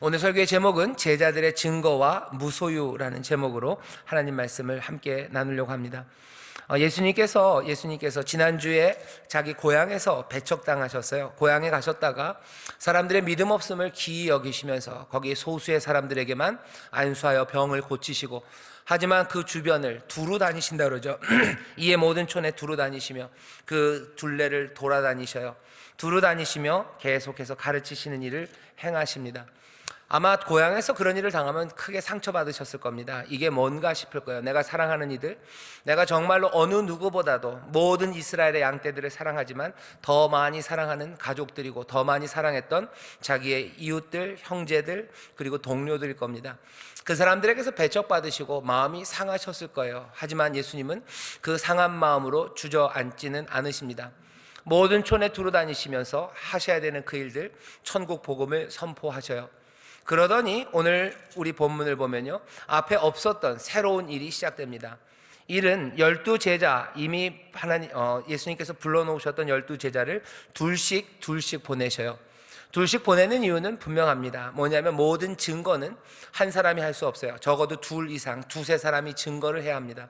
오늘 설교의 제목은 제자들의 증거와 무소유라는 제목으로 하나님 말씀을 함께 나누려고 합니다. 예수님께서 지난주에 자기 고향에서 배척당하셨어요. 고향에 가셨다가 사람들의 믿음 없음을 기이 여기시면서 거기 소수의 사람들에게만 안수하여 병을 고치시고, 하지만 그 주변을 두루 다니신다 그러죠. 이에 모든 촌에 두루 다니시며 그 둘레를 돌아다니셔요. 두루 다니시며 계속해서 가르치시는 일을 행하십니다. 아마 고향에서 그런 일을 당하면 크게 상처받으셨을 겁니다. 이게 뭔가 싶을 거예요. 내가 사랑하는 이들, 내가 정말로 어느 누구보다도 모든 이스라엘의 양떼들을 사랑하지만 더 많이 사랑하는 가족들이고 더 많이 사랑했던 자기의 이웃들, 형제들, 그리고 동료들일 겁니다. 그 사람들에게서 배척받으시고 마음이 상하셨을 거예요. 하지만 예수님은 그 상한 마음으로 주저앉지는 않으십니다. 모든 촌에 두루 다니시면서 하셔야 되는 그 일들, 천국 복음을 선포하셔요. 그러더니 오늘 우리 본문을 보면요, 앞에 없었던 새로운 일이 시작됩니다. 일은 12제자, 이미 예수님께서 불러놓으셨던 12제자를 둘씩 보내셔요. 둘씩 보내는 이유는 분명합니다. 뭐냐면 모든 증거는 한 사람이 할 수 없어요. 적어도 둘 이상, 두세 사람이 증거를 해야 합니다.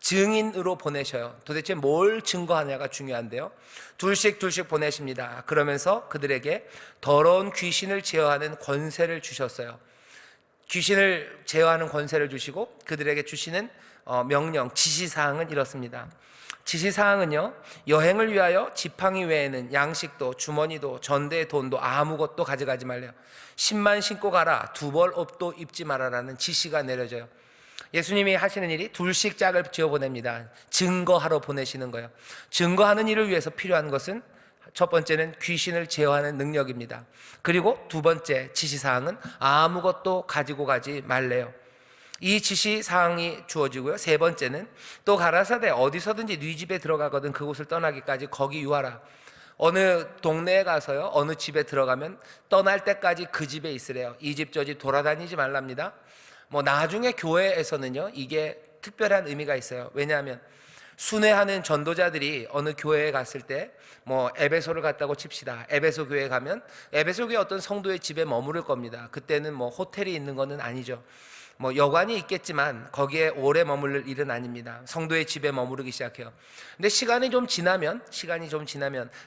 증인으로 보내셔요. 도대체 뭘 증거하냐가 중요한데요, 둘씩 보내십니다. 그러면서 그들에게 더러운 귀신을 제어하는 권세를 주셨어요. 귀신을 제어하는 권세를 주시고 그들에게 주시는 명령, 지시사항은 이렇습니다. 지시사항은요, 여행을 위하여 지팡이 외에는 양식도 주머니도 전대의 돈도 아무것도 가져가지 말래요. 신만 신고 가라, 두벌 옷도 입지 말아라는 지시가 내려져요. 예수님이 하시는 일이 둘씩 짝을 지어 보냅니다. 증거하러 보내시는 거예요. 증거하는 일을 위해서 필요한 것은 첫 번째는 귀신을 제어하는 능력입니다. 그리고 두 번째 지시사항은 아무것도 가지고 가지 말래요. 이 지시사항이 주어지고요, 세 번째는 또 가라사대 어디서든지 네 집에 들어가거든 그곳을 떠나기까지 거기 유하라. 어느 동네에 가서요, 어느 집에 들어가면 떠날 때까지 그 집에 있으래요. 이 집 저 집 돌아다니지 말랍니다. 나중에 교회에서는요, 이게 특별한 의미가 있어요. 왜냐하면 순회하는 전도자들이 어느 교회에 갔을 때, 에베소를 갔다고 칩시다. 에베소 교회에 가면 에베소 교회 어떤 성도의 집에 머무를 겁니다. 그때는 호텔이 있는 것은 아니죠. 여관이 있겠지만 거기에 오래 머무를 일은 아닙니다. 성도의 집에 머무르기 시작해요. 근데 시간이 좀 지나면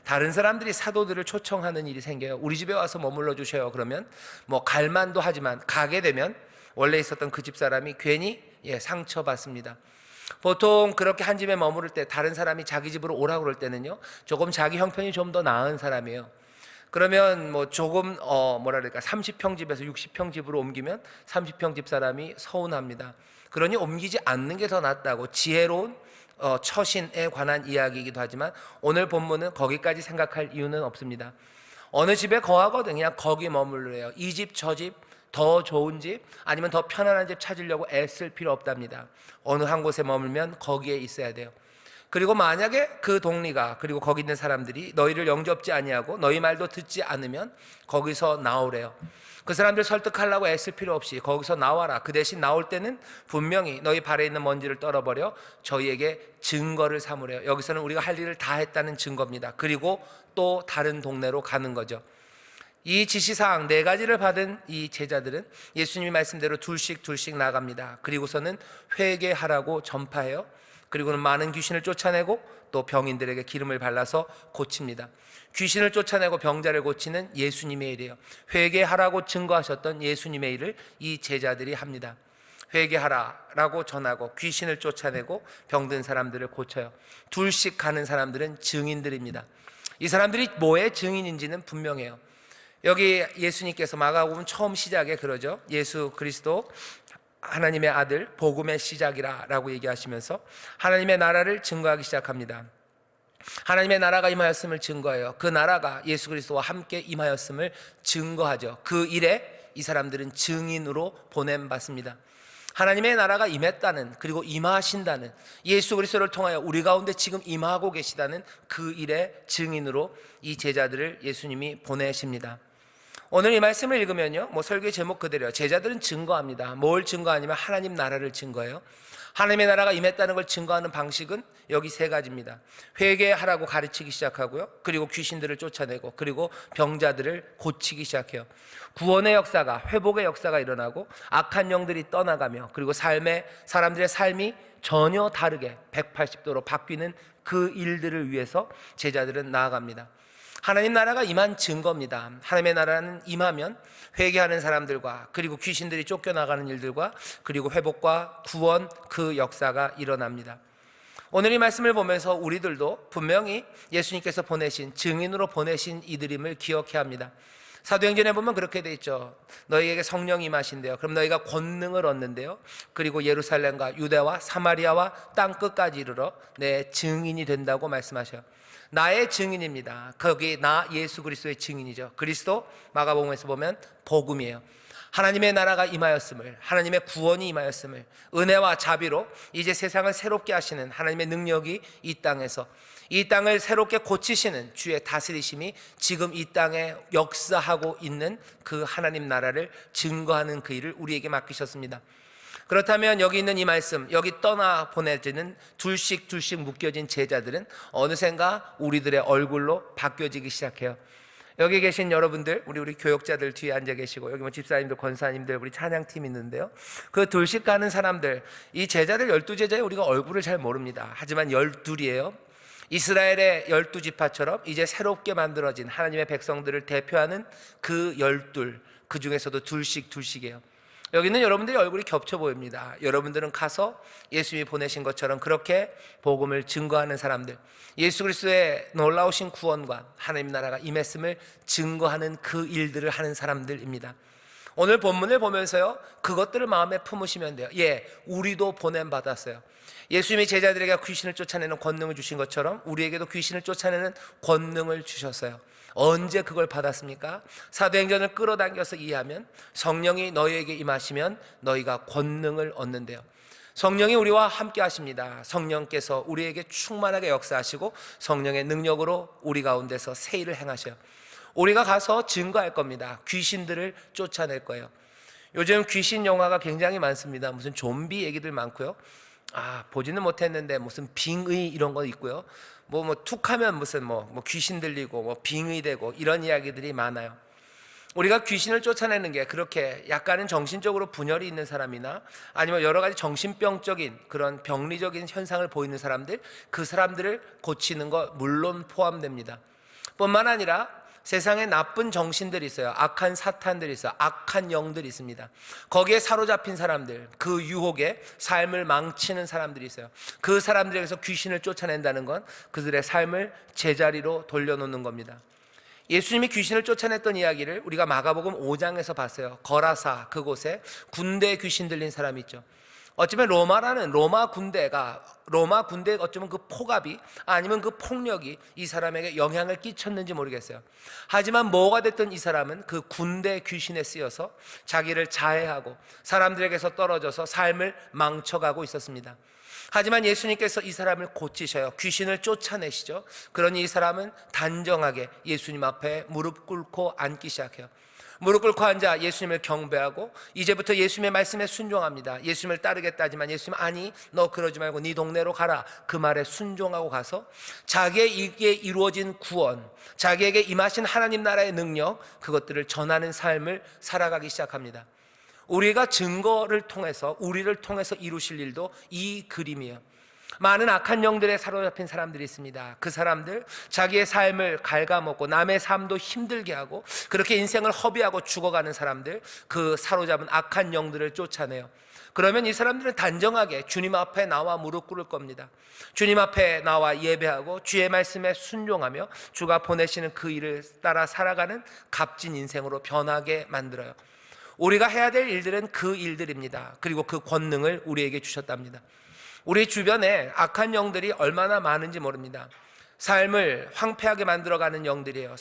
다른 사람들이 사도들을 초청하는 일이 생겨요. 우리 집에 와서 머물러 주셔요. 그러면 갈만도 하지만 가게 되면 원래 있었던 그 집사람이 괜히 상처받습니다. 보통 그렇게 한 집에 머무를 때 다른 사람이 자기 집으로 오라고 그럴 때는요, 조금 자기 형편이 좀 더 나은 사람이에요. 그러면 조금 30평 집에서 60평 집으로 옮기면 30평 집 사람이 서운합니다. 그러니 옮기지 않는 게 더 낫다고, 지혜로운 처신에 관한 이야기이기도 하지만 오늘 본문은 거기까지 생각할 이유는 없습니다. 어느 집에 거하거든 그냥 거기 머물러요. 이 집 저 집, 더 좋은 집 아니면 더 편안한 집 찾으려고 애쓸 필요 없답니다. 어느 한 곳에 머물면 거기에 있어야 돼요. 그리고 만약에 그 동리가, 그리고 거기 있는 사람들이 너희를 영접지 아니하고 너희 말도 듣지 않으면 거기서 나오래요. 그 사람들 설득하려고 애쓸 필요 없이 거기서 나와라. 그 대신 나올 때는 분명히 너희 발에 있는 먼지를 떨어버려 저희에게 증거를 삼으래요. 여기서는 우리가 할 일을 다 했다는 증거입니다. 그리고 또 다른 동네로 가는 거죠. 이 지시사항 네 가지를 받은 이 제자들은 예수님이 말씀대로 둘씩 나갑니다. 그리고서는 회개하라고 전파해요. 그리고는 많은 귀신을 쫓아내고 또 병인들에게 기름을 발라서 고칩니다. 귀신을 쫓아내고 병자를 고치는 예수님의 일이에요. 회개하라고 증거하셨던 예수님의 일을 이 제자들이 합니다. 회개하라라고 전하고 귀신을 쫓아내고 병든 사람들을 고쳐요. 둘씩 가는 사람들은 증인들입니다. 이 사람들이 뭐의 증인인지는 분명해요. 여기 예수님께서 마가복음 처음 시작에 그러죠. 예수 그리스도 하나님의 아들, 복음의 시작이라 라고 얘기하시면서 하나님의 나라를 증거하기 시작합니다. 하나님의 나라가 임하였음을 증거해요. 그 나라가 예수 그리스도와 함께 임하였음을 증거하죠. 그 일에 이 사람들은 증인으로 보냄받습니다. 하나님의 나라가 임했다는, 그리고 임하신다는, 예수 그리스도를 통하여 우리 가운데 지금 임하고 계시다는 그 일의 증인으로 이 제자들을 예수님이 보내십니다. 오늘 이 말씀을 읽으면요, 설교의 제목 그대로요. 제자들은 증거합니다. 뭘 증거하냐면 하나님 나라를 증거해요. 하나님의 나라가 임했다는 걸 증거하는 방식은 여기 세 가지입니다. 회개하라고 가르치기 시작하고요, 그리고 귀신들을 쫓아내고, 그리고 병자들을 고치기 시작해요. 구원의 역사가, 회복의 역사가 일어나고, 악한 영들이 떠나가며, 그리고 사람들의 삶이 전혀 다르게 180도로 바뀌는 그 일들을 위해서 제자들은 나아갑니다. 하나님 나라가 임한 증거입니다. 하나님의 나라는 임하면 회개하는 사람들과, 그리고 귀신들이 쫓겨나가는 일들과, 그리고 회복과 구원, 그 역사가 일어납니다. 오늘 이 말씀을 보면서 우리들도 분명히 예수님께서 보내신, 증인으로 보내신 이들임을 기억해야 합니다. 사도행전에 보면 그렇게 돼 있죠. 너희에게 성령이 임하신대요. 그럼 너희가 권능을 얻는데요, 그리고 예루살렘과 유대와 사마리아와 땅 끝까지 이르러 내 증인이 된다고 말씀하셔요. 나의 증인입니다. 거기 나 예수 그리스도의 증인이죠. 그리스도, 마가복음에서 보면 복음이에요. 하나님의 나라가 임하였음을, 하나님의 구원이 임하였음을, 은혜와 자비로 이제 세상을 새롭게 하시는 하나님의 능력이 이 땅에서, 이 땅을 새롭게 고치시는 주의 다스리심이 지금 이 땅에 역사하고 있는 그 하나님 나라를 증거하는 그 일을 우리에게 맡기셨습니다. 그렇다면 여기 있는 이 말씀, 여기 떠나 보내지는 둘씩 묶여진 제자들은 어느샌가 우리들의 얼굴로 바뀌어지기 시작해요. 여기 계신 여러분들, 우리 교역자들 뒤에 앉아 계시고, 여기 집사님들, 권사님들, 우리 찬양팀 있는데요, 그 둘씩 가는 사람들, 이 제자들 12제자의 우리가 얼굴을 잘 모릅니다. 하지만 12이에요 이스라엘의 12지파처럼 이제 새롭게 만들어진 하나님의 백성들을 대표하는 그 12, 그 중에서도 둘씩이에요. 여기는 여러분들의 얼굴이 겹쳐 보입니다. 여러분들은 가서 예수님이 보내신 것처럼 그렇게 복음을 증거하는 사람들, 예수 그리스도의 놀라우신 구원과 하나님 나라가 임했음을 증거하는 그 일들을 하는 사람들입니다. 오늘 본문을 보면서요, 그것들을 마음에 품으시면 돼요. 우리도 보냄받았어요. 예수님이 제자들에게 귀신을 쫓아내는 권능을 주신 것처럼 우리에게도 귀신을 쫓아내는 권능을 주셨어요. 언제 그걸 받았습니까? 사도행전을 끌어당겨서 이해하면 성령이 너희에게 임하시면 너희가 권능을 얻는데요, 성령이 우리와 함께 하십니다. 성령께서 우리에게 충만하게 역사하시고 성령의 능력으로 우리 가운데서 새 일을 행하셔요. 우리가 가서 증거할 겁니다. 귀신들을 쫓아낼 거예요. 요즘 귀신 영화가 굉장히 많습니다. 무슨 좀비 얘기들 많고요, 보지는 못했는데 무슨 빙의 이런 거 있고요, 툭하면 무슨 귀신 들리고 빙의 되고 이런 이야기들이 많아요. 우리가 귀신을 쫓아내는 게 그렇게 약간은 정신적으로 분열이 있는 사람이나 아니면 여러 가지 정신병적인 그런 병리적인 현상을 보이는 사람들, 그 사람들을 고치는 것 물론 포함됩니다. 뿐만 아니라 세상에 나쁜 정신들이 있어요. 악한 사탄들이 있어요. 악한 영들이 있습니다. 거기에 사로잡힌 사람들, 그 유혹에 삶을 망치는 사람들이 있어요. 그 사람들에게서 귀신을 쫓아낸다는 건 그들의 삶을 제자리로 돌려놓는 겁니다. 예수님이 귀신을 쫓아냈던 이야기를 우리가 마가복음 5장에서 봤어요. 거라사, 그곳에 군대에 귀신 들린 사람이 있죠. 어쩌면 로마 군대에 어쩌면 그 폭압이, 아니면 그 폭력이 이 사람에게 영향을 끼쳤는지 모르겠어요. 하지만 뭐가 됐든 이 사람은 그 군대 귀신에 쓰여서 자기를 자해하고 사람들에게서 떨어져서 삶을 망쳐가고 있었습니다. 하지만 예수님께서 이 사람을 고치셔요. 귀신을 쫓아내시죠. 그러니 이 사람은 단정하게 예수님 앞에 무릎 꿇고 앉기 시작해요. 무릎 꿇고 앉아 예수님을 경배하고 이제부터 예수님의 말씀에 순종합니다. 예수님을 따르겠다 하지만 예수님, 아니 너 그러지 말고 네 동네로 가라, 그 말에 순종하고 가서 자기에게 이루어진 구원, 자기에게 임하신 하나님 나라의 능력, 그것들을 전하는 삶을 살아가기 시작합니다. 우리가 증거를 통해서, 우리를 통해서 이루실 일도 이 그림이에요. 많은 악한 영들에 사로잡힌 사람들이 있습니다. 그 사람들, 자기의 삶을 갉아먹고 남의 삶도 힘들게 하고 그렇게 인생을 허비하고 죽어가는 사람들, 그 사로잡은 악한 영들을 쫓아내요. 그러면 이 사람들은 단정하게 주님 앞에 나와 무릎 꿇을 겁니다. 주님 앞에 나와 예배하고 주의 말씀에 순종하며 주가 보내시는 그 일을 따라 살아가는 값진 인생으로 변하게 만들어요. 우리가 해야 될 일들은 그 일들입니다. 그리고 그 권능을 우리에게 주셨답니다. 우리 주변에 악한 영들이 얼마나 많은지 모릅니다. 삶을 황폐하게 만들어가는 영들이에요.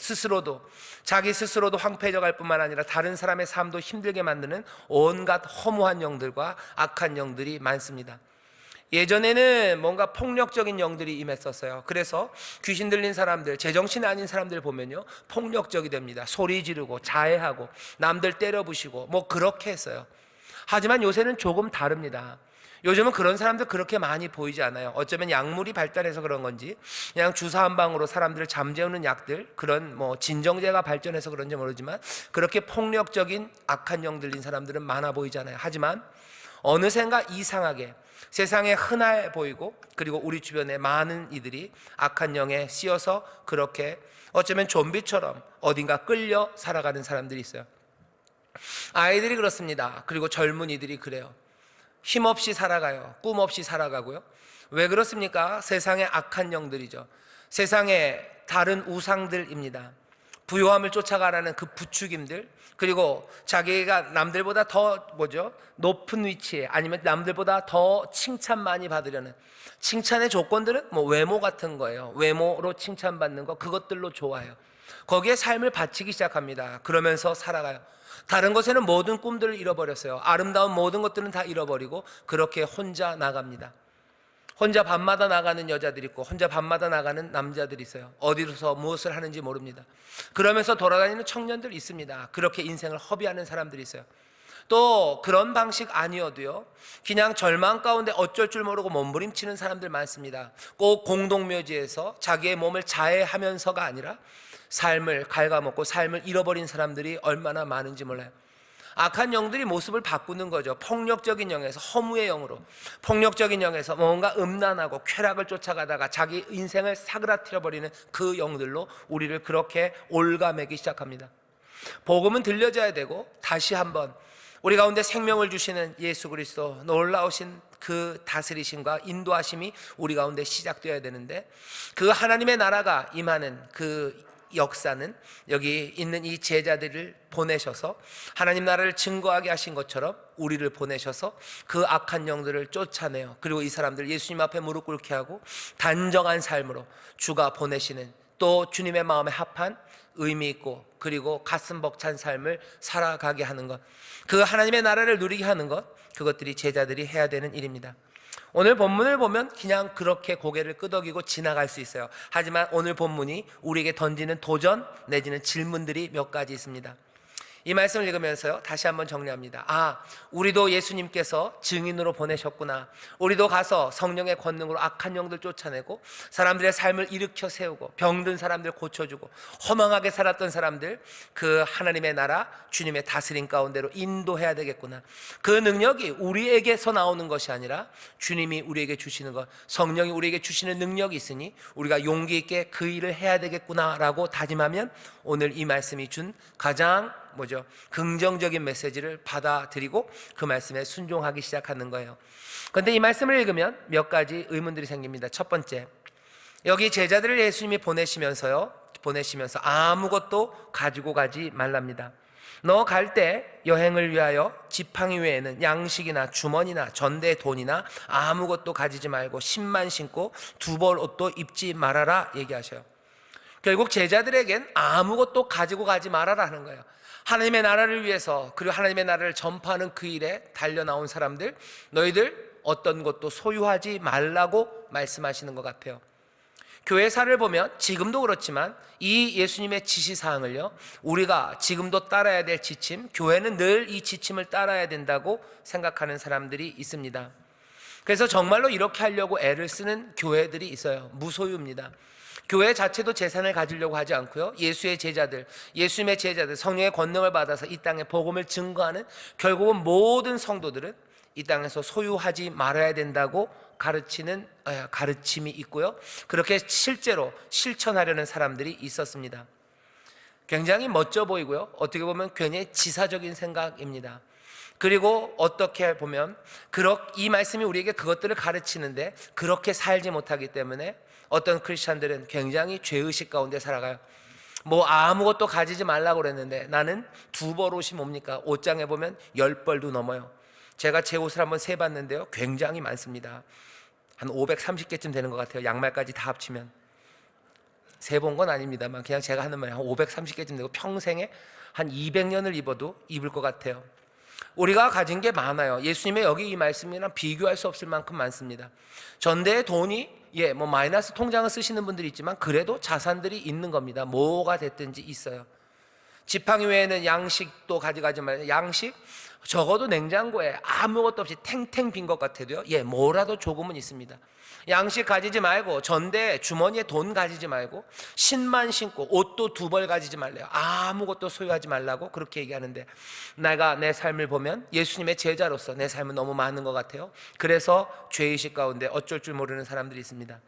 자기 스스로도 황폐해져 갈 뿐만 아니라 다른 사람의 삶도 힘들게 만드는 온갖 허무한 영들과 악한 영들이 많습니다. 예전에는 뭔가 폭력적인 영들이 임했었어요. 그래서 귀신 들린 사람들, 제정신 아닌 사람들 보면요, 폭력적이 됩니다. 소리 지르고 자해하고 남들 때려부시고 뭐 그렇게 했어요. 하지만 요새는 조금 다릅니다. 요즘은 그런 사람들 그렇게 많이 보이지 않아요. 어쩌면 약물이 발달해서 그런 건지, 그냥 주사 한 방으로 사람들을 잠재우는 약들, 그런 뭐 진정제가 발전해서 그런지 모르지만 그렇게 폭력적인 악한 영 들린 사람들은 많아 보이잖아요. 하지만 어느샌가 이상하게 세상에 흔해 보이고, 그리고 우리 주변에 많은 이들이 악한 영에 씌어서 그렇게 어쩌면 좀비처럼 어딘가 끌려 살아가는 사람들이 있어요. 아이들이 그렇습니다. 그리고 젊은이들이 그래요. 힘없이 살아가요. 꿈 없이 살아가고요. 왜 그렇습니까? 세상의 악한 영들이죠. 세상의 다른 우상들입니다. 부요함을 쫓아가라는 그 부추김들, 그리고 자기가 남들보다 더 높은 위치에, 아니면 남들보다 더 칭찬 많이 받으려는, 칭찬의 조건들은 뭐 외모 같은 거예요. 외모로 칭찬받는 거, 그것들로 좋아해요. 거기에 삶을 바치기 시작합니다. 그러면서 살아가요. 다른 것에는 모든 꿈들을 잃어버렸어요. 아름다운 모든 것들은 다 잃어버리고 그렇게 혼자 나갑니다. 혼자 밤마다 나가는 여자들이 있고 혼자 밤마다 나가는 남자들이 있어요. 어디서 무엇을 하는지 모릅니다. 그러면서 돌아다니는 청년들 있습니다. 그렇게 인생을 허비하는 사람들이 있어요. 또 그런 방식 아니어도요, 그냥 절망 가운데 어쩔 줄 모르고 몸부림치는 사람들 많습니다. 꼭 공동묘지에서 자기의 몸을 자해하면서가 아니라 삶을 갉아먹고 삶을 잃어버린 사람들이 얼마나 많은지 몰라요. 악한 영들이 모습을 바꾸는 거죠. 폭력적인 영에서 허무의 영으로, 폭력적인 영에서 뭔가 음란하고 쾌락을 쫓아가다가 자기 인생을 사그라뜨려버리는 그 영들로 우리를 그렇게 올가매기 시작합니다. 복음은 들려져야 되고, 다시 한번 우리 가운데 생명을 주시는 예수 그리스도 놀라우신 그 다스리심과 인도하심이 우리 가운데 시작되어야 되는데, 그 하나님의 나라가 임하는 그 역사는 여기 있는 이 제자들을 보내셔서 하나님 나라를 증거하게 하신 것처럼 우리를 보내셔서 그 악한 영들을 쫓아내요. 그리고 이 사람들 예수님 앞에 무릎 꿇게 하고 단정한 삶으로 주가 보내시는, 또 주님의 마음에 합한 의미 있고 그리고 가슴 벅찬 삶을 살아가게 하는 것, 그 하나님의 나라를 누리게 하는 것, 그것들이 제자들이 해야 되는 일입니다. 오늘 본문을 보면 그냥 그렇게 고개를 끄덕이고 지나갈 수 있어요. 하지만 오늘 본문이 우리에게 던지는 도전 내지는 질문들이 몇 가지 있습니다. 이 말씀을 읽으면서요, 다시 한번 정리합니다. 우리도 예수님께서 증인으로 보내셨구나. 우리도 가서 성령의 권능으로 악한 영들 쫓아내고 사람들의 삶을 일으켜 세우고 병든 사람들 고쳐주고 허망하게 살았던 사람들 그 하나님의 나라 주님의 다스림 가운데로 인도해야 되겠구나. 그 능력이 우리에게서 나오는 것이 아니라 주님이 우리에게 주시는 것, 성령이 우리에게 주시는 능력이 있으니 우리가 용기 있게 그 일을 해야 되겠구나라고 다짐하면 오늘 이 말씀이 준 가장 긍정적인 메시지를 받아들이고 그 말씀에 순종하기 시작하는 거예요. 그런데 이 말씀을 읽으면 몇 가지 의문들이 생깁니다. 첫 번째, 여기 제자들을 예수님이 보내시면서 아무것도 가지고 가지 말랍니다. 너 갈 때 여행을 위하여 지팡이 외에는 양식이나 주머니나 전대 돈이나 아무것도 가지지 말고 신만 신고 두 벌 옷도 입지 말아라 얘기하셔요. 결국 제자들에겐 아무것도 가지고 가지 말아라 하는 거예요. 하나님의 나라를 위해서, 그리고 하나님의 나라를 전파하는 그 일에 달려나온 사람들, 너희들 어떤 것도 소유하지 말라고 말씀하시는 것 같아요. 교회사를 보면 지금도 그렇지만 이 예수님의 지시사항을요, 우리가 지금도 따라야 될 지침, 교회는 늘 이 지침을 따라야 된다고 생각하는 사람들이 있습니다. 그래서 정말로 이렇게 하려고 애를 쓰는 교회들이 있어요. 무소유입니다. 교회 자체도 재산을 가지려고 하지 않고요, 예수님의 제자들, 성령의 권능을 받아서 이 땅에 복음을 증거하는, 결국은 모든 성도들은 이 땅에서 소유하지 말아야 된다고 가르치는 가르침이 있고요, 그렇게 실제로 실천하려는 사람들이 있었습니다. 굉장히 멋져 보이고요, 어떻게 보면 굉장히 지사적인 생각입니다. 그리고 어떻게 보면 이 말씀이 우리에게 그것들을 가르치는데 그렇게 살지 못하기 때문에 어떤 크리스찬들은 굉장히 죄의식 가운데 살아가요. 아무것도 가지지 말라고 그랬는데 나는 두 벌 옷이 뭡니까? 옷장에 보면 10벌도 넘어요. 제가 제 옷을 한번 세봤는데요, 굉장히 많습니다. 한 530개쯤 되는 것 같아요. 양말까지 다 합치면. 세본 건 아닙니다만 그냥 제가 하는 말이 한 530개쯤 되고 평생에 한 200년을 입어도 입을 것 같아요. 우리가 가진 게 많아요. 예수님의 여기 이 말씀이랑 비교할 수 없을 만큼 많습니다. 전대의 돈이 뭐 마이너스 통장을 쓰시는 분들이 있지만 그래도 자산들이 있는 겁니다. 뭐가 됐든지 있어요. 지팡이 외에는 양식도 가져가지 말아요. 양식 적어도 냉장고에 아무것도 없이 탱탱 빈 것 같아도요, 뭐라도 조금은 있습니다. 양식 가지지 말고, 전대 주머니에 돈 가지지 말고, 신만 신고 옷도 2벌 가지지 말래요. 아무것도 소유하지 말라고 그렇게 얘기하는데, 내가 내 삶을 보면 예수님의 제자로서 내 삶은 너무 많은 것 같아요. 그래서 죄의식 가운데 어쩔 줄 모르는 사람들이 있습니다.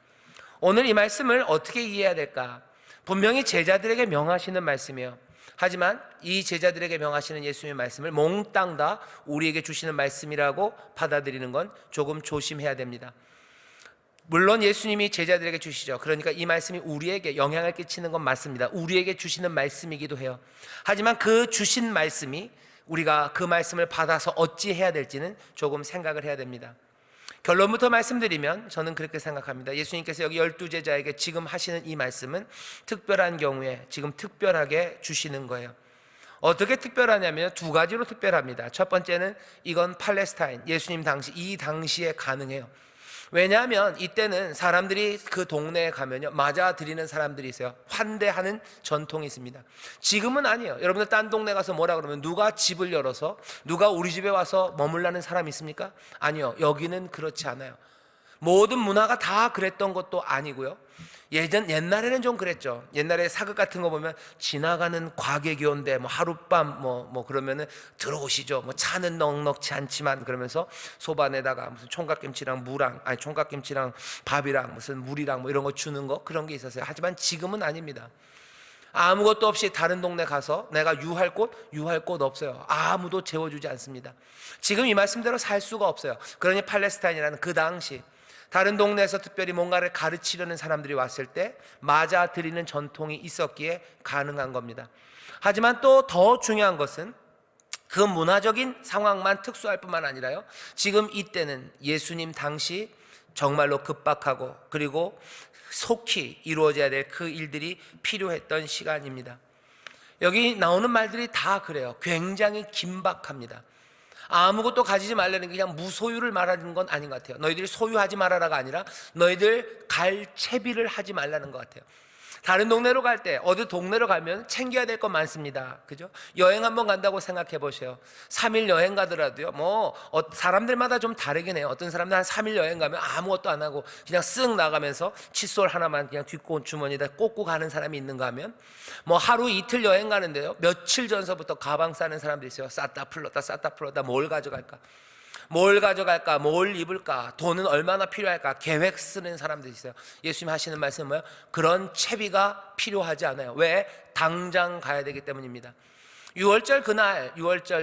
오늘 이 말씀을 어떻게 이해해야 될까? 분명히 제자들에게 명하시는 말씀이에요. 하지만 이 제자들에게 명하시는 예수님의 말씀을 몽땅 다 우리에게 주시는 말씀이라고 받아들이는 건 조금 조심해야 됩니다. 물론 예수님이 제자들에게 주시죠. 그러니까 이 말씀이 우리에게 영향을 끼치는 건 맞습니다. 우리에게 주시는 말씀이기도 해요. 하지만 그 주신 말씀이 우리가 그 말씀을 받아서 어찌해야 될지는 조금 생각을 해야 됩니다. 결론부터 말씀드리면 저는 그렇게 생각합니다. 예수님께서 여기 12제자에게 지금 하시는 이 말씀은 특별한 경우에 지금 특별하게 주시는 거예요. 어떻게 특별하냐면 2가지로 특별합니다. 첫 번째는 이건 팔레스타인, 예수님 당시, 이 당시에 가능해요. 왜냐하면 이때는 사람들이 그 동네에 가면요, 맞아들이는 사람들이 있어요. 환대하는 전통이 있습니다. 지금은 아니에요. 여러분들 딴 동네 가서 뭐라 그러면 누가 집을 열어서 누가 우리 집에 와서 머물라는 사람이 있습니까? 아니요, 여기는 그렇지 않아요. 모든 문화가 다 그랬던 것도 아니고요. 옛날에는 좀 그랬죠. 옛날에 사극 같은 거 보면 지나가는 과객이 온데 하룻밤 그러면은 들어오시죠. 차는 넉넉치 않지만 그러면서 소반에다가 무슨 총각김치랑 총각김치랑 밥이랑 무슨 물이랑 이런 거 주는 거, 그런 게 있었어요. 하지만 지금은 아닙니다. 아무것도 없이 다른 동네 가서 내가 유할 곳 없어요. 아무도 재워주지 않습니다. 지금 이 말씀대로 살 수가 없어요. 그러니 팔레스타인이라는 그 당시 다른 동네에서 특별히 뭔가를 가르치려는 사람들이 왔을 때 맞아들이는 전통이 있었기에 가능한 겁니다. 하지만 또 더 중요한 것은 그 문화적인 상황만 특수할 뿐만 아니라요, 지금 이때는 예수님 당시 정말로 급박하고 그리고 속히 이루어져야 될 그 일들이 필요했던 시간입니다. 여기 나오는 말들이 다 그래요. 굉장히 긴박합니다. 아무것도 가지지 말라는 게 그냥 무소유를 말하는 건 아닌 것 같아요. 너희들이 소유하지 말아라가 아니라 너희들 갈 채비를 하지 말라는 것 같아요. 다른 동네로 갈 때, 어디 동네로 가면 챙겨야 될 거 많습니다. 그죠? 여행 한번 간다고 생각해 보세요. 3일 여행 가더라도요, 사람들마다 좀 다르긴 해요. 어떤 사람들 한 3일 여행 가면 아무것도 안 하고 그냥 쓱 나가면서 칫솔 하나만 그냥 뒷고 주머니에다 꽂고 가는 사람이 있는가 하면, 하루 이틀 여행 가는데요, 며칠 전서부터 가방 싸는 사람들이 있어요. 쌌다 풀렀다 뭘 가져갈까? 뭘 입을까? 돈은 얼마나 필요할까? 계획 쓰는 사람들이 있어요. 예수님 하시는 말씀은 뭐예요? 그런 채비가 필요하지 않아요. 왜? 당장 가야 되기 때문입니다. 6월절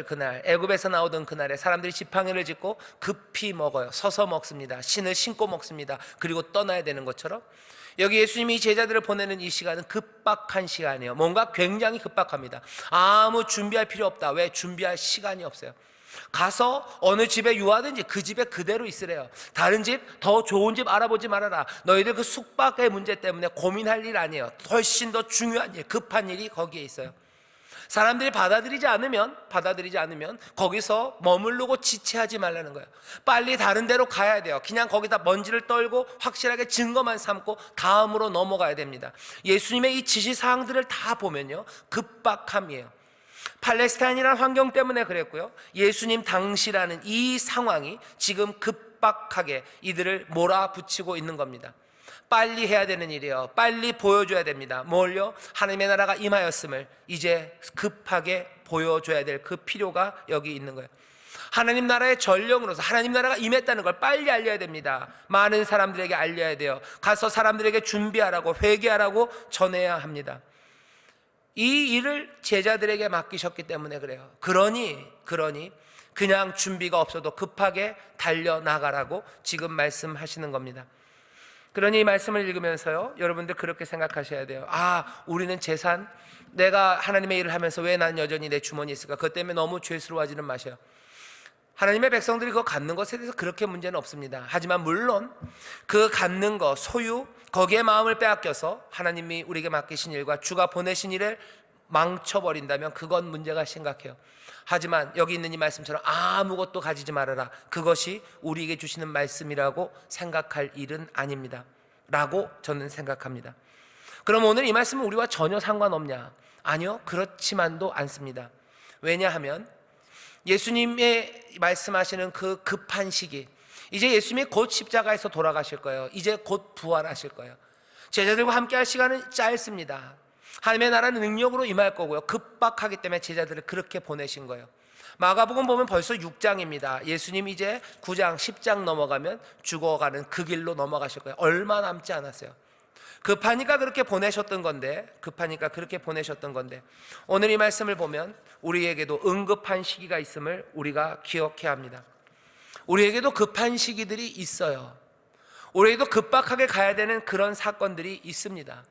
그날 애굽에서 나오던 그날에 사람들이 지팡이를 짚고 급히 먹어요. 서서 먹습니다. 신을 신고 먹습니다. 그리고 떠나야 되는 것처럼 여기 예수님이 제자들을 보내는 이 시간은 급박한 시간이에요. 뭔가 굉장히 급박합니다. 아무 준비할 필요 없다. 왜? 준비할 시간이 없어요. 가서 어느 집에 유하든지 그 집에 그대로 있으래요. 다른 집, 더 좋은 집 알아보지 말아라. 너희들 그 숙박의 문제 때문에 고민할 일 아니에요. 훨씬 더 중요한 일, 급한 일이 거기에 있어요. 사람들이 받아들이지 않으면 거기서 머무르고 지체하지 말라는 거예요. 빨리 다른 데로 가야 돼요. 그냥 거기다 먼지를 떨고 확실하게 증거만 삼고 다음으로 넘어가야 됩니다. 예수님의 이 지시사항들을 다 보면요, 급박함이에요. 팔레스타인이라는 환경 때문에 그랬고요, 예수님 당시라는 이 상황이 지금 급박하게 이들을 몰아붙이고 있는 겁니다. 빨리 해야 되는 일이에요. 빨리 보여줘야 됩니다. 뭘요? 하나님의 나라가 임하였음을 이제 급하게 보여줘야 될 그 필요가 여기 있는 거예요. 하나님 나라의 전령으로서 하나님 나라가 임했다는 걸 빨리 알려야 됩니다. 많은 사람들에게 알려야 돼요. 가서 사람들에게 준비하라고, 회개하라고 전해야 합니다. 이 일을 제자들에게 맡기셨기 때문에 그래요. 그러니 그냥 준비가 없어도 급하게 달려나가라고 지금 말씀하시는 겁니다. 그러니 이 말씀을 읽으면서요, 여러분들 그렇게 생각하셔야 돼요. 우리는 재산, 내가 하나님의 일을 하면서 왜 난 여전히 내 주머니에 있을까? 그것 때문에 너무 죄스러워하지는 마셔요. 하나님의 백성들이 그거 갖는 것에 대해서 그렇게 문제는 없습니다. 하지만 물론 그 갖는 것, 소유, 거기에 마음을 빼앗겨서 하나님이 우리에게 맡기신 일과 주가 보내신 일을 망쳐버린다면 그건 문제가 심각해요. 하지만 여기 있는 이 말씀처럼 아무것도 가지지 말아라, 그것이 우리에게 주시는 말씀이라고 생각할 일은 아닙니다 라고 저는 생각합니다. 그럼 오늘 이 말씀은 우리와 전혀 상관없냐? 아니요, 그렇지만도 않습니다. 왜냐하면 예수님의 말씀하시는 그 급한 시기, 이제 예수님이 곧 십자가에서 돌아가실 거예요. 이제 곧 부활하실 거예요. 제자들과 함께 할 시간은 짧습니다. 하나님의 나라는 능력으로 임할 거고요, 급박하기 때문에 제자들을 그렇게 보내신 거예요. 마가복음 보면 벌써 6장입니다. 예수님 이제 9장 10장 넘어가면 죽어가는 그 길로 넘어가실 거예요. 얼마 남지 않았어요. 급하니까 그렇게 보내셨던 건데, 오늘 이 말씀을 보면 우리에게도 응급한 시기가 있음을 우리가 기억해야 합니다. 우리에게도 급한 시기들이 있어요. 우리에게도 급박하게 가야 되는 그런 사건들이 있습니다.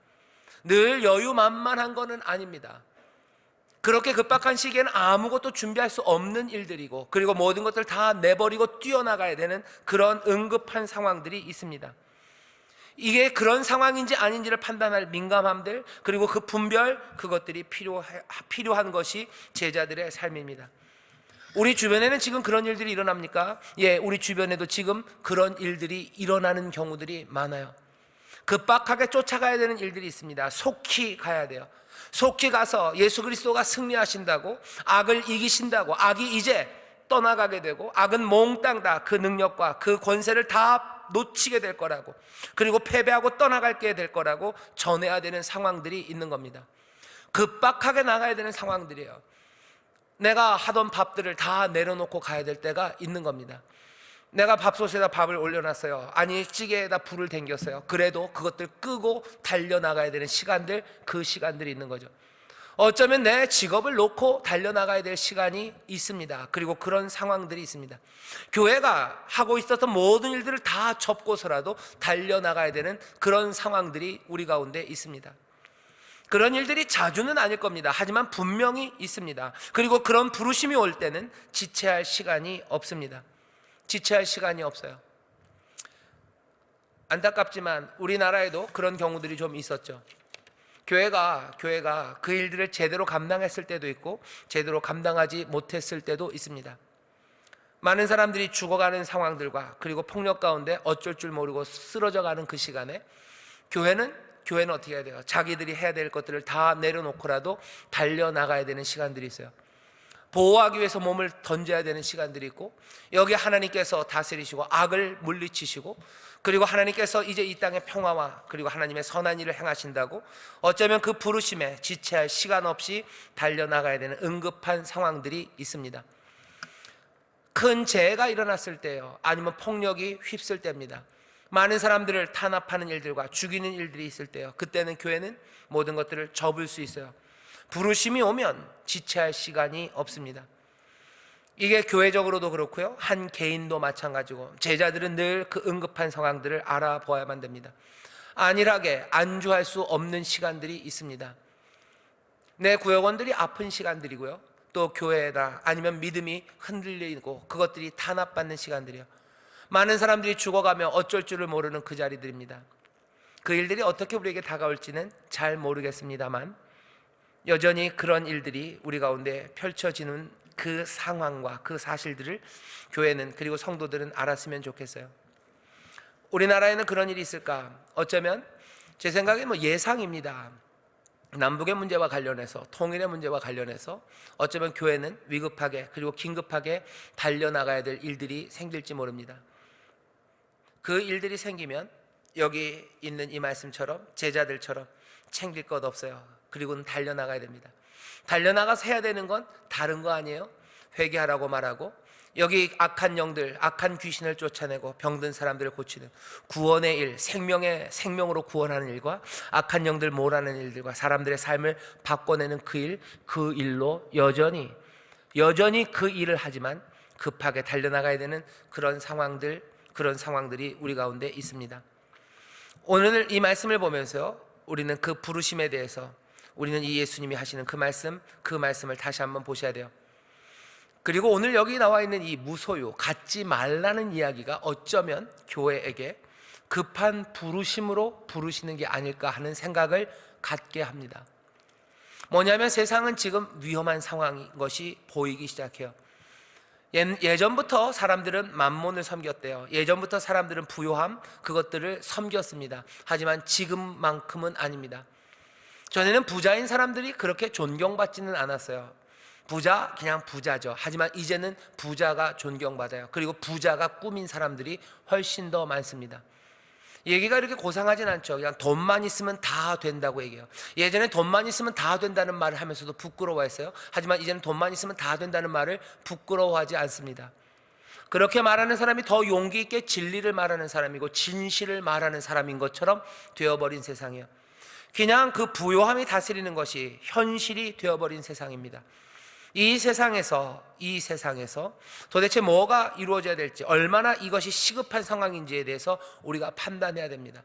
늘 여유만만한 거는 아닙니다. 그렇게 급박한 시기에는 아무것도 준비할 수 없는 일들이고, 그리고 모든 것들을 다 내버리고 뛰어나가야 되는 그런 응급한 상황들이 있습니다. 이게 그런 상황인지 아닌지를 판단할 민감함들, 그리고 그 분별, 그것들이 필요한 것이 제자들의 삶입니다. 우리 주변에는 지금 그런 일들이 일어납니까? 예, 우리 주변에도 지금 그런 일들이 일어나는 경우들이 많아요. 급박하게 쫓아가야 되는 일들이 있습니다. 속히 가야 돼요. 속히 가서 예수 그리스도가 승리하신다고, 악을 이기신다고, 악이 이제 떠나가게 되고, 악은 몽땅 다 그 능력과 그 권세를 다 놓치게 될 거라고, 그리고 패배하고 떠나가게 될 거라고 전해야 되는 상황들이 있는 겁니다. 급박하게 나가야 되는 상황들이에요. 내가 하던 밥들을 다 내려놓고 가야 될 때가 있는 겁니다. 내가 밥솥에다 밥을 올려놨어요. 아니, 찌개에다 불을 댕겼어요. 그래도 그것들 끄고 달려나가야 되는 시간들, 그 시간들이 있는 거죠. 어쩌면 내 직업을 놓고 달려나가야 될 시간이 있습니다. 그리고 그런 상황들이 있습니다. 교회가 하고 있었던 모든 일들을 다 접고서라도 달려나가야 되는 그런 상황들이 우리 가운데 있습니다. 그런 일들이 자주는 아닐 겁니다. 하지만 분명히 있습니다. 그리고 그런 부르심이 올 때는 지체할 시간이 없습니다. 지체할 시간이 없어요. 안타깝지만 우리나라에도 그런 경우들이 좀 있었죠. 교회가 그 일들을 제대로 감당했을 때도 있고, 제대로 감당하지 못했을 때도 있습니다. 많은 사람들이 죽어가는 상황들과, 그리고 폭력 가운데 어쩔 줄 모르고 쓰러져가는 그 시간에 교회는 어떻게 해야 돼요? 자기들이 해야 될 것들을 다 내려놓고라도 달려나가야 되는 시간들이 있어요. 보호하기 위해서 몸을 던져야 되는 시간들이 있고, 여기 하나님께서 다스리시고 악을 물리치시고, 그리고 하나님께서 이제 이 땅의 평화와 그리고 하나님의 선한 일을 행하신다고, 어쩌면 그 부르심에 지체할 시간 없이 달려나가야 되는 응급한 상황들이 있습니다. 큰 재해가 일어났을 때요, 아니면 폭력이 휩쓸 때입니다. 많은 사람들을 탄압하는 일들과 죽이는 일들이 있을 때요, 그때는 교회는 모든 것들을 접을 수 있어요. 부르심이 오면 지체할 시간이 없습니다. 이게 교회적으로도 그렇고요, 한 개인도 마찬가지고, 제자들은 늘 그 응급한 상황들을 알아보아야만 됩니다. 안일하게 안주할 수 없는 시간들이 있습니다. 내 구역원들이 아픈 시간들이고요, 또 교회다 아니면 믿음이 흔들리고 그것들이 탄압받는 시간들이요, 많은 사람들이 죽어가며 어쩔 줄을 모르는 그 자리들입니다. 그 일들이 어떻게 우리에게 다가올지는 잘 모르겠습니다만, 여전히 그런 일들이 우리 가운데 펼쳐지는 그 상황과 그 사실들을 교회는, 그리고 성도들은 알았으면 좋겠어요. 우리나라에는 그런 일이 있을까? 어쩌면 제 생각에 예상입니다. 남북의 문제와 관련해서, 통일의 문제와 관련해서 어쩌면 교회는 위급하게 그리고 긴급하게 달려나가야 될 일들이 생길지 모릅니다. 그 일들이 생기면 여기 있는 이 말씀처럼 제자들처럼 챙길 것 없어요. 그리고는 달려나가야 됩니다. 달려나가서 해야 되는 건 다른 거 아니에요? 회개하라고 말하고, 여기 악한 영들, 악한 귀신을 쫓아내고 병든 사람들을 고치는 구원의 일, 생명으로 구원하는 일과 악한 영들 몰아내는 일들과 사람들의 삶을 바꿔내는 그 일로 여전히 그 일을 하지만 급하게 달려나가야 되는 그런 상황들이 우리 가운데 있습니다. 오늘 이 말씀을 보면서 우리는 그 부르심에 대해서, 우리는 이 예수님이 하시는 그 말씀을 다시 한번 보셔야 돼요. 그리고 오늘 여기 나와 있는 이 무소유, 갖지 말라는 이야기가 어쩌면 교회에게 급한 부르심으로 부르시는 게 아닐까 하는 생각을 갖게 합니다. 뭐냐면 세상은 지금 위험한 상황인 것이 보이기 시작해요. 예전부터 사람들은 만몬을 섬겼대요. 예전부터 사람들은 부요함, 그것들을 섬겼습니다. 하지만 지금만큼은 아닙니다. 전에는 부자인 사람들이 그렇게 존경받지는 않았어요. 부자 그냥 부자죠. 하지만 이제는 부자가 존경받아요. 그리고 부자가 꾸민 사람들이 훨씬 더 많습니다. 얘기가 이렇게 고상하진 않죠. 그냥 돈만 있으면 다 된다고 얘기해요. 예전에 돈만 있으면 다 된다는 말을 하면서도 부끄러워했어요. 하지만 이제는 돈만 있으면 다 된다는 말을 부끄러워하지 않습니다. 그렇게 말하는 사람이 더 용기 있게 진리를 말하는 사람이고 진실을 말하는 사람인 것처럼 되어버린 세상이에요. 그냥 그 부요함이 다스리는 것이 현실이 되어버린 세상입니다. 이 세상에서 도대체 뭐가 이루어져야 될지, 얼마나 이것이 시급한 상황인지에 대해서 우리가 판단해야 됩니다.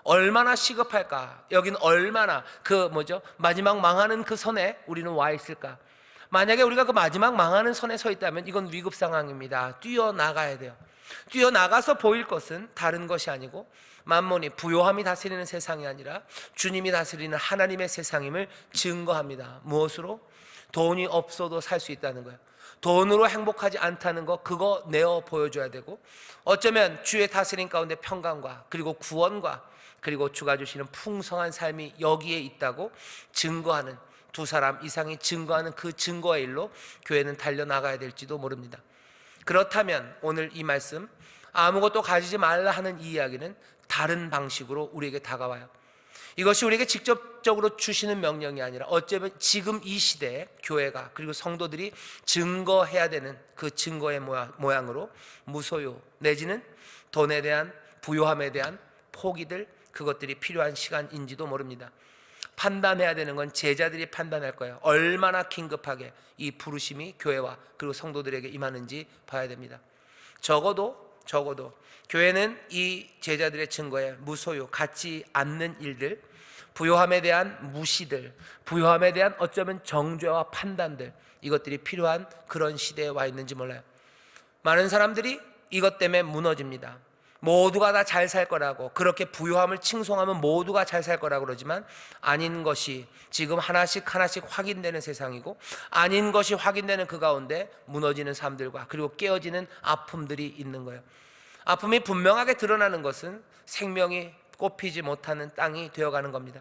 얼마나 시급할까? 여긴 얼마나 마지막 망하는 그 선에 우리는 와 있을까? 만약에 우리가 그 마지막 망하는 선에 서 있다면 이건 위급 상황입니다. 뛰어나가야 돼요. 뛰어나가서 보일 것은 다른 것이 아니고 만몬이, 부요함이 다스리는 세상이 아니라 주님이 다스리는 하나님의 세상임을 증거합니다. 무엇으로? 돈이 없어도 살 수 있다는 거예요. 돈으로 행복하지 않다는 거, 그거 내어 보여줘야 되고, 어쩌면 주의 다스림 가운데 평강과 그리고 구원과 그리고 주가 주시는 풍성한 삶이 여기에 있다고 증거하는, 두 사람 이상이 증거하는 그 증거의 일로 교회는 달려나가야 될지도 모릅니다. 그렇다면 오늘 이 말씀, 아무것도 가지지 말라 하는 이 이야기는 다른 방식으로 우리에게 다가와요. 이것이 우리에게 직접적으로 주시는 명령이 아니라 어쩌면 지금 이 시대에 교회가 그리고 성도들이 증거해야 되는 그 증거의 모양으로 무소유 내지는 돈에 대한, 부요함에 대한 포기들, 그것들이 필요한 시간인지도 모릅니다. 판단해야 되는 건 제자들이 판단할 거예요. 얼마나 긴급하게 이 부르심이 교회와 그리고 성도들에게 임하는지 봐야 됩니다. 적어도 교회는 이 제자들의 증거에 무소유, 갖지 않는 일들, 부요함에 대한 무시들, 부요함에 대한 어쩌면 정죄와 판단들, 이것들이 필요한 그런 시대에 와 있는지 몰라요. 많은 사람들이 이것 때문에 무너집니다. 모두가 다 잘 살 거라고, 그렇게 부요함을 칭송하면 모두가 잘 살 거라고 그러지만 아닌 것이 지금 하나씩 확인되는 세상이고, 아닌 것이 확인되는 그 가운데 무너지는 삶들과 그리고 깨어지는 아픔들이 있는 거예요. 아픔이 분명하게 드러나는 것은 생명이 꽃피지 못하는 땅이 되어가는 겁니다.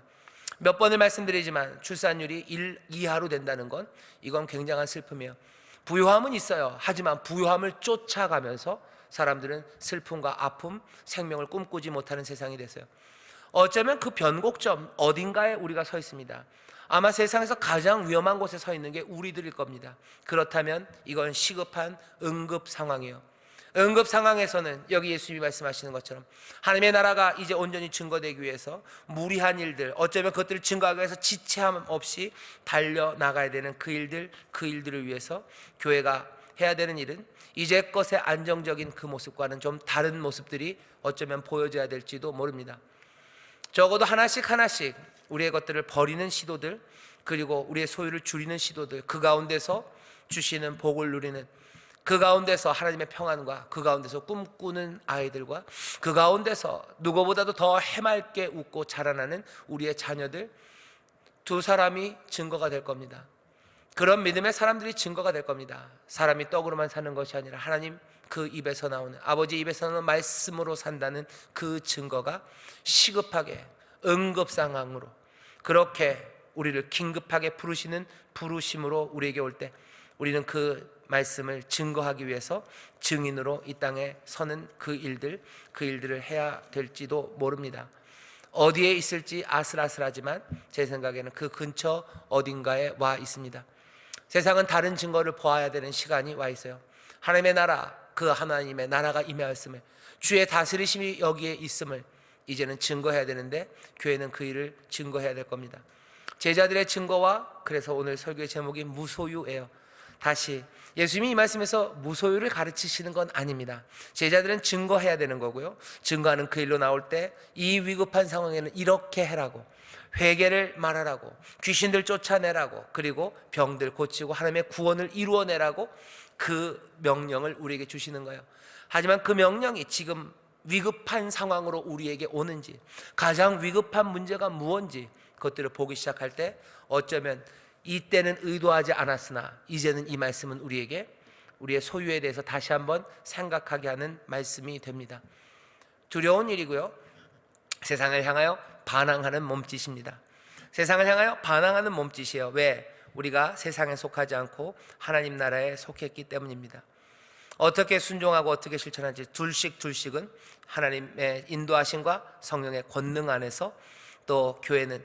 몇 번을 말씀드리지만 출산율이 1 이하로 된다는 건 이건 굉장한 슬픔이에요. 부요함은 있어요. 하지만 부요함을 쫓아가면서 사람들은 슬픔과 아픔, 생명을 꿈꾸지 못하는 세상이 됐어요. 어쩌면 그 변곡점 어딘가에 우리가 서 있습니다. 아마 세상에서 가장 위험한 곳에 서 있는 게 우리들일 겁니다. 그렇다면 이건 시급한 응급 상황이에요. 응급 상황에서는 여기 예수님이 말씀하시는 것처럼 하나님의 나라가 이제 온전히 증거되기 위해서 무리한 일들, 어쩌면 그것들을 증거하기 위해서 지체함 없이 달려나가야 되는 그 일들을 위해서 교회가 해야 되는 일은 이제껏의 안정적인 그 모습과는 좀 다른 모습들이 어쩌면 보여져야 될지도 모릅니다. 적어도 하나씩 우리의 것들을 버리는 시도들, 그리고 우리의 소유를 줄이는 시도들, 그 가운데서 주시는 복을 누리는, 그 가운데서 하나님의 평안과 그 가운데서 꿈꾸는 아이들과 그 가운데서 누구보다도 더 해맑게 웃고 자라나는 우리의 자녀들, 두 사람이 증거가 될 겁니다. 그런 믿음의 사람들이 증거가 될 겁니다. 사람이 떡으로만 사는 것이 아니라 하나님 그 입에서 나오는, 아버지 입에서 나오는 말씀으로 산다는 그 증거가 시급하게 응급 상황으로 그렇게 우리를 긴급하게 부르시는 부르심으로 우리에게 올 때 우리는 그 말씀을 증거하기 위해서 증인으로 이 땅에 서는 그 일들을 해야 될지도 모릅니다. 어디에 있을지 아슬아슬하지만 제 생각에는 그 근처 어딘가에 와 있습니다. 세상은 다른 증거를 보아야 되는 시간이 와 있어요. 하나님의 나라, 그 하나님의 나라가 임하였음에 주의 다스리심이 여기에 있음을 이제는 증거해야 되는데 교회는 그 일을 증거해야 될 겁니다. 제자들의 증거와, 그래서 오늘 설교의 제목이 무소유예요. 다시 예수님이 이 말씀에서 무소유를 가르치시는 건 아닙니다. 제자들은 증거해야 되는 거고요, 증거하는 그 일로 나올 때 이 위급한 상황에는 이렇게 해라고, 회개를 말하라고, 귀신들 쫓아내라고, 그리고 병들 고치고 하나님의 구원을 이루어내라고 그 명령을 우리에게 주시는 거예요. 하지만 그 명령이 지금 위급한 상황으로 우리에게 오는지, 가장 위급한 문제가 무엇인지 그것들을 보기 시작할 때 어쩌면 이때는 의도하지 않았으나 이제는 이 말씀은 우리에게 우리의 소유에 대해서 다시 한번 생각하게 하는 말씀이 됩니다. 두려운 일이고요. 세상을 향하여 반항하는 몸짓입니다. 세상을 향하여 반항하는 몸짓이에요. 왜? 우리가 세상에 속하지 않고 하나님 나라에 속했기 때문입니다. 어떻게 순종하고 어떻게 실천하는지 둘씩은 하나님의 인도하심과 성령의 권능 안에서, 또 교회는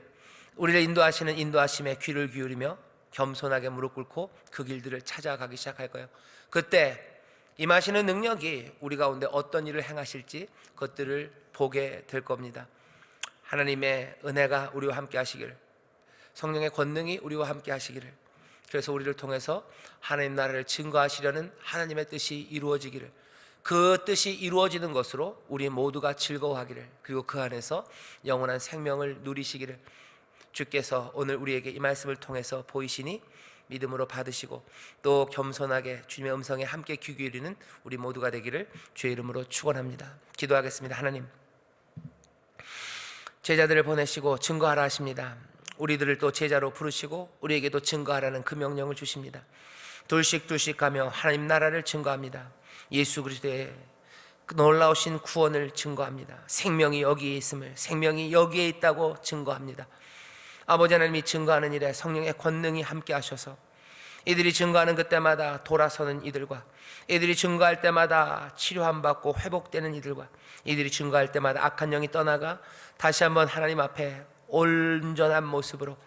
우리를 인도하시는 인도하심에 귀를 기울이며 겸손하게 무릎 꿇고 그 길들을 찾아가기 시작할 거예요. 그때 임하시는 능력이 우리 가운데 어떤 일을 행하실지 그것들을 보게 될 겁니다. 하나님의 은혜가 우리와 함께 하시기를, 성령의 권능이 우리와 함께 하시기를, 그래서 우리를 통해서 하나님 나라를 증거하시려는 하나님의 뜻이 이루어지기를, 그 뜻이 이루어지는 것으로 우리 모두가 즐거워하기를, 그리고 그 안에서 영원한 생명을 누리시기를 주께서 오늘 우리에게 이 말씀을 통해서 보이시니 믿음으로 받으시고 또 겸손하게 주님의 음성에 함께 귀 기울이는 우리 모두가 되기를 주의 이름으로 축원합니다. 기도하겠습니다. 하나님, 제자들을 보내시고 증거하라 하십니다. 우리들을 또 제자로 부르시고 우리에게도 증거하라는 그 명령을 주십니다. 둘씩 가며 하나님 나라를 증거합니다. 예수 그리스도의 놀라우신 구원을 증거합니다. 생명이 여기에 있음을, 생명이 여기에 있다고 증거합니다. 아버지 하나님이 증거하는 일에 성령의 권능이 함께 하셔서 이들이 증거하는 그때마다 돌아서는 이들과, 이들이 증거할 때마다 치료함 받고 회복되는 이들과, 이들이 증거할 때마다 악한 영이 떠나가 다시 한번 하나님 앞에 온전한 모습으로,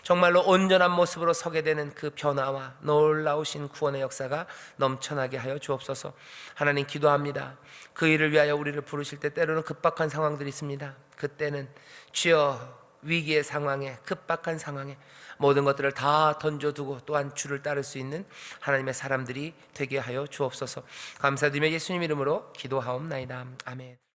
정말로 온전한 모습으로 서게 되는 그 변화와 놀라우신 구원의 역사가 넘쳐나게 하여 주옵소서. 하나님 기도합니다. 그 일을 위하여 우리를 부르실 때 때로는 급박한 상황들이 있습니다. 그때는 주여, 위기의 상황에, 급박한 상황에 모든 것들을 다 던져두고 또한 주를 따를 수 있는 하나님의 사람들이 되게 하여 주옵소서. 감사드리며 예수님 이름으로 기도하옵나이다. 아멘.